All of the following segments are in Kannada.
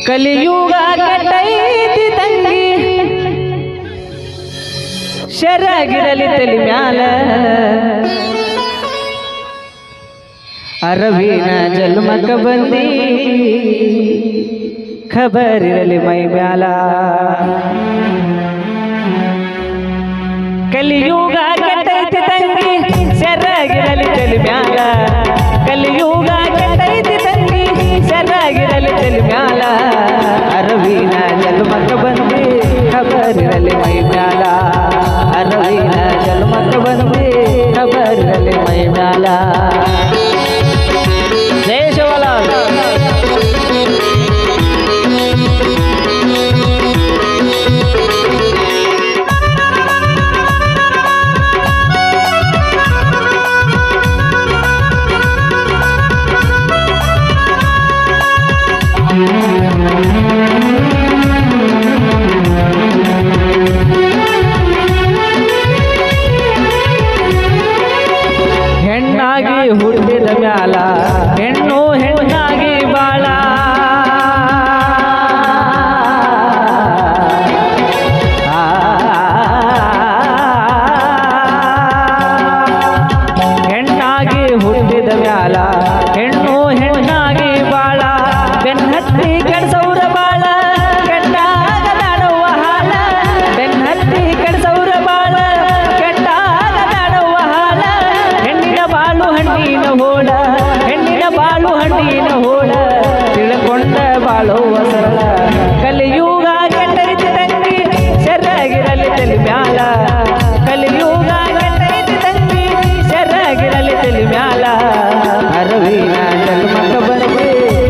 ಕಲಿಯುಗ ಕಟ್ಟೈತಿ ತಂಗಿ ಶರಗಿರಲಿ ತಲಿ ಮ್ಯಾಲ ಅರವಿನ ಜನ್ಮಕ ಬಂದಿ ಖಬರಿರಲಿ ಮೈ ಮ್ಯಾಲ ಕಲಿಯುಗ ಕಟ್ಟೈತಿ ತಂಗಿ ಶರಗಿರಲಿ ತಲಿ ಮ್ಯಾಲ ಕಲಿಯುಗ ಕಟ್ಟೈತಿ ತಂಗಿ ಶರಗಿರಲಿ ತಲಿ ಮ್ಯಾಲ ಅರವಿನ ಜನ್ಮಕ ಬಂದಿ ಖಬರಿರಲಿ ಮೈ ಮ್ಯಾಲ ಅರವಿನ ಜನ್ಮಕ ಬಂದಿ ಖಬರಿರಲಿ ಮೈ ಮ್ಯಾಲ ಜಯ ಶಿವಲಾಲ್ ಹೆಣ್ಣಾಗಿ ಹುಟ್ಟಿದ ಮ್ಯಾಲ ಹೆಣ್ಣು ಹೆಣ್ಣಾಗಿ ಬಾಳ ಹೆಣ್ಣಾಗಿ ಹುಟ್ಟಿದ ಮ್ಯಾಲ ಹೆಣ್ಣು ಹೆಣ್ಣಾಗಿ ಬಾಳ ಬೆನ್ನತ್ತಿ ಕೆಡ್ಸೌರ ಬಾಳ ಕೆಟ್ಟಾಗ ನಾಡುವ ಹಾಲ ಬೆನ್ನತ್ತಿ ಕೆಡ್ಸೌರ ಬಾಳ ಕೆಟ್ಟಾಗ ನಾಡುವ ಹಾಲ ಹೆಣ್ಣಿನ ಬಾಳು ಹಣ್ಣಿನ ಹೋಳ ಹೆಣ್ಣಿನ ಬಾಳು ಹಣ್ಣಿನ ಹೋಳ ತಿಳ್ಕೊಂಡ ಬಾಳುವ ಸರಳ ಕಲಿಯುಗ ಕೆಟ್ಟೈತಿ ತಂಗಿ ಶರಗಿರಲಿ ತಲಿ ಮ್ಯಾಲ ಕಲಿಯುಗ ಕೆಟ್ಟೈತಿ ತಂಗಿ ಶರಗಿರಲಿ ತಲಿ ಮ್ಯಾಲ ಅರವಿನ ಜನ್ಮಕ ಬಂದಿ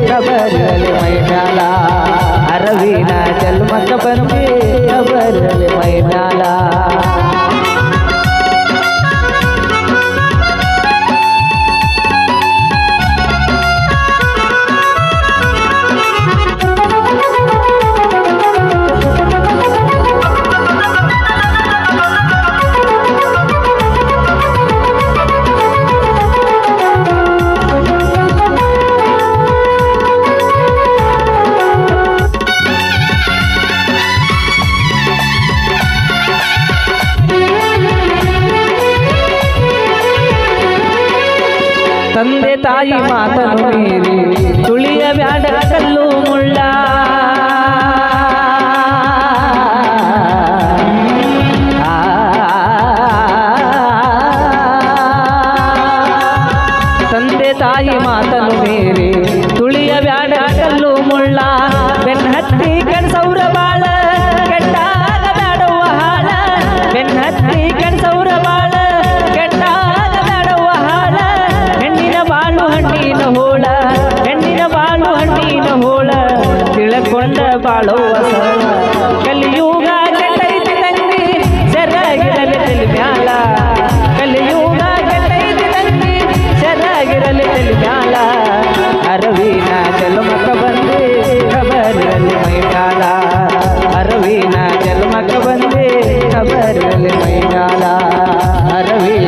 ಖಬರಿರಲಿ ಮೈ ಮ್ಯಾಲ ಅರವಿನ ಜನ್ಮಕ ಬಂದಿ ಖಬರಿರಲಿ ಮೈ ಮ್ಯಾಲ ತಂದೆ ತಾಯಿ ಮಾತನು ಮೀರಿ ತುಳಿಯ ಬ್ಯಾಡ ಕಲ್ಲು ಮುಳ್ಳ ತಂದೆ ತಾಯಿ ಮಾತನು ಮೀರಿ ತುಳಿಯ ಬ್ಯಾಡ ಕಲ್ಲು ಮುಳ್ಳ ಬೆನ್ನತ್ತಿ ಕಣ್ಸೌರ ಬಾಳ ಕೆಟ್ಟಾಗ ನಾಡುವ ಹಾಳ ಬೆನ್ನತ್ತಿ ಕಣ್ಸೌರ ಬಾಳ ಕೆಟ್ಟಾಗ ನಾಡುವ ಹಾಳ ಹೆಣ್ಣಿನ ಬಾಳು ಹಣ್ಣಿನ ಹೋಳ ಹೆಣ್ಣಿನ ಬಾಳು ಹಣ್ಣಿನ ಹೋಳ ತಿಳ್ಕೊಂಡ ಬಾಳುವ ಸರಳ ಕಲಿಯುಗ ಕೆಟ್ಟೈತಿ ತಂಗಿ ಶರಗಿರಲಿ ತಲಿ ಮ್ಯಾಲ ಕಲಿಯುಗ ಕೆಟ್ಟೈತಿ ತಂಗಿ ಶರಗಿರಲಿ ತಲಿ ಮ್ಯಾಲ ಅರವಿನ ಜನ್ಮಕ ಬಂದಿ ಖಬರಿರಲಿ ಮೈ ಮ್ಯಾಲ ಅರವಿನ ಜನ್ಮಕ ಬಂದಿ ಖಬರಿರಲಿ ಮೈ ಮ್ಯಾಲ ಅರವಿನ